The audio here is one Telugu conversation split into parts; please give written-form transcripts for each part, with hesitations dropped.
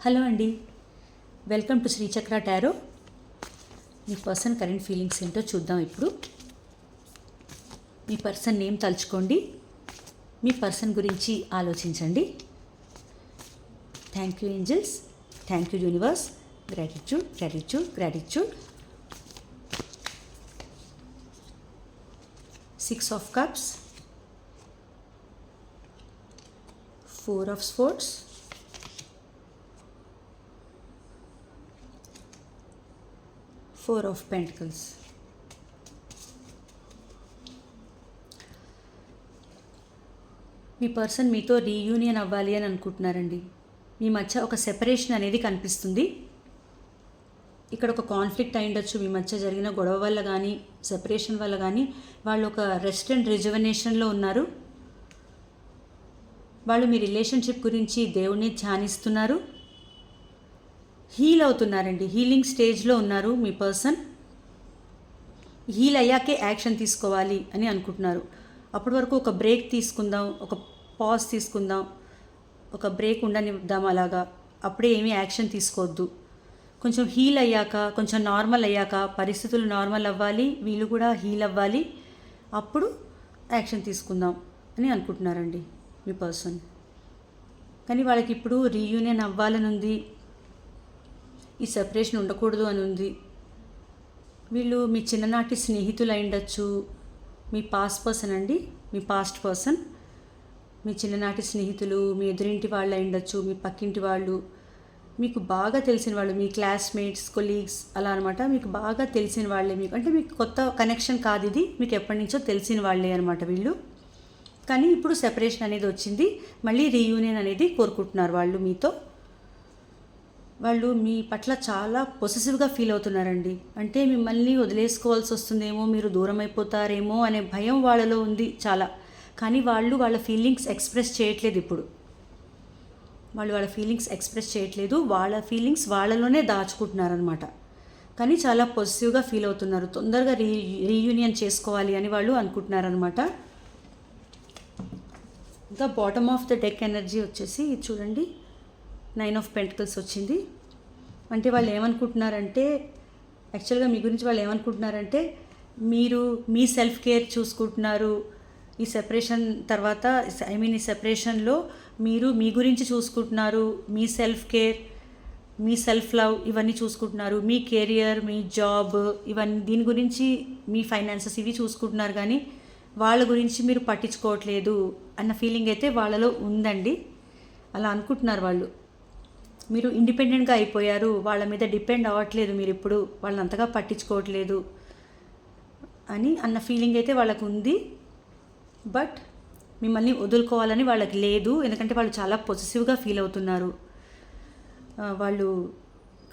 హలో అండి, welcome to Sri Chakra tarot. Me person current feelings ఏంటో చూద్దాం. ఇప్పుడు మీ పర్సన్ నేమ్ తలుచుకోండి, మీ పర్సన్ గురించి ఆలోచించండి. Thank you angels, thank you universe, gratitude gratitude gratitude. 6 of Cups, 4 of Swords, 4 of Pentacles. Me person మీతో రీయూనియన్ అవ్వాలి అని అనుకుంటున్నారండి. మీ మధ్య ఒక సెపరేషన్ అనేది కనిపిస్తుంది. ఇక్కడ ఒక కాన్ఫ్లిక్ట్ అయి ఉండొచ్చు, మీ మధ్య జరిగిన గొడవ వల్ల కానీ సెపరేషన్ వల్ల కానీ. వాళ్ళు ఒక రెస్ట్ అండ్ రిజర్వనేషన్లో ఉన్నారు. వాళ్ళు మీ రిలేషన్షిప్ గురించి దేవుణ్ణి ధ్యానిస్తున్నారు, హీల్ అవుతున్నారండి. హీలింగ్ స్టేజ్లో ఉన్నారు మీ పర్సన్. హీల్ అయ్యాకే యాక్షన్ తీసుకోవాలి అని అనుకుంటున్నారు. అప్పటి వరకు ఒక బ్రేక్ తీసుకుందాం, ఒక పాజ్ తీసుకుందాం, ఒక బ్రేక్ ఉండనిద్దాం అలాగా. అప్పుడే ఏమీ యాక్షన్ తీసుకోవద్దు. కొంచెం హీల్ అయ్యాక, కొంచెం నార్మల్ అయ్యాక, పరిస్థితులు నార్మల్ అవ్వాలి, వీళ్ళు కూడా హీల్ అవ్వాలి, అప్పుడు యాక్షన్ తీసుకుందాం అని అనుకుంటున్నారండి మీ పర్సన్. కానీ వాళ్ళకి ఇప్పుడు రీయూనియన్ అవ్వాలని ఉంది, ఈ సెపరేషన్ ఉండకూడదు అని ఉంది. వీళ్ళు మీ చిన్ననాటి స్నేహితులు అయి ఉండొచ్చు, మీ పాస్ట్ పర్సన్ అండి, మీ పాస్ట్ పర్సన్. మీ చిన్ననాటి స్నేహితులు, మీ ఎదురింటి వాళ్ళు అయి ఉండొచ్చు, మీ పక్కింటి వాళ్ళు, మీకు బాగా తెలిసిన వాళ్ళు, మీ క్లాస్మేట్స్, కొలీగ్స్ అలా అనమాట. మీకు బాగా తెలిసిన వాళ్ళే, మీకు అంటే మీకు కొత్త కనెక్షన్ కాదు ఇది, మీకు ఎప్పటి నుంచో తెలిసిన వాళ్ళే అనమాట వీళ్ళు. కానీ ఇప్పుడు సెపరేషన్ అనేది వచ్చింది, మళ్ళీ రీయూనియన్ అనేది కోరుకుంటున్నారు వాళ్ళు మీతో. వాళ్ళు మీ పట్ల చాలా పొసెసివ్గా ఫీల్ అవుతున్నారండి. అంటే మిమ్మల్ని వదిలేసుకోవాల్సి వస్తుందేమో, మీరు దూరం అయిపోతారేమో అనే భయం వాళ్ళలో ఉంది చాలా. కానీ వాళ్ళు వాళ్ళ ఫీలింగ్స్ ఎక్స్ప్రెస్ చేయట్లేదు ఇప్పుడు. వాళ్ళ ఫీలింగ్స్ ఎక్స్ప్రెస్ చేయట్లేదు, వాళ్ళ ఫీలింగ్స్ వాళ్ళలోనే దాచుకుంటున్నారనమాట. కానీ చాలా పొసెసివ్గా ఫీల్ అవుతున్నారు, తొందరగా రీయూనియన్ చేసుకోవాలి అని వాళ్ళు అనుకుంటున్నారనమాట. ఇంకా bottom of the deck energy వచ్చేసి చూడండి, 9 of Pentacles వచ్చింది. అంటే వాళ్ళు ఏమనుకుంటున్నారంటే, యాక్చువల్గా మీ గురించి వాళ్ళు ఏమనుకుంటున్నారంటే, మీరు మీ సెల్ఫ్ కేర్ చూసుకుంటున్నారు. ఈ సెపరేషన్ తర్వాత, ఈ సెపరేషన్లో మీరు మీ గురించి చూసుకుంటున్నారు, మీ సెల్ఫ్ కేర్, మీ సెల్ఫ్ లవ్ ఇవన్నీ చూసుకుంటున్నారు. మీ కెరియర్, మీ జాబ్, ఇవన్నీ దీని గురించి, మీ ఫైనాన్సెస్ ఇవి చూసుకుంటున్నారు. కానీ వాళ్ళ గురించి మీరు పట్టించుకోవట్లేదు అన్న ఫీలింగ్ అయితే వాళ్ళలో ఉందండి. అలా అనుకుంటున్నారు వాళ్ళు. మీరు ఇండిపెండెంట్గా అయిపోయారు, వాళ్ళ మీద డిపెండ్ అవ్వట్లేదు మీరు ఇప్పుడు, వాళ్ళని అంతగా పట్టించుకోవట్లేదు అని అన్న ఫీలింగ్ అయితే వాళ్ళకు ఉంది. బట్ మిమ్మల్ని వదులుకోవాలని వాళ్ళకి లేదు, ఎందుకంటే వాళ్ళు చాలా పొసెసివ్గా ఫీల్ అవుతున్నారు వాళ్ళు.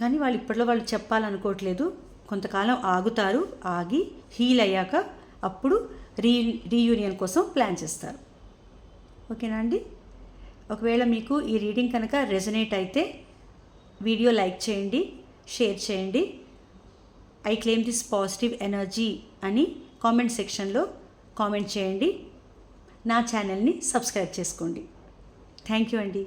కానీ వాళ్ళు ఇప్పట్లో వాళ్ళు చెప్పాలనుకోవట్లేదు, కొంతకాలం ఆగుతారు, ఆగి హీల్ అయ్యాక అప్పుడు రీయూనియన్ కోసం ప్లాన్ చేస్తారు. ఓకేనా అండి? ఒకవేళ మీకు ఈ రీడింగ్ కనుక రెజనేట్ అయితే వీడియో లైక్ చేయండి, షేర్ చేయండి. I claim this positive energy అని కామెంట్ సెక్షన్లో కామెంట్ చేయండి. నా ఛానల్ని సబ్స్క్రైబ్ చేసుకోండి. థ్యాంక్ యూ అండి.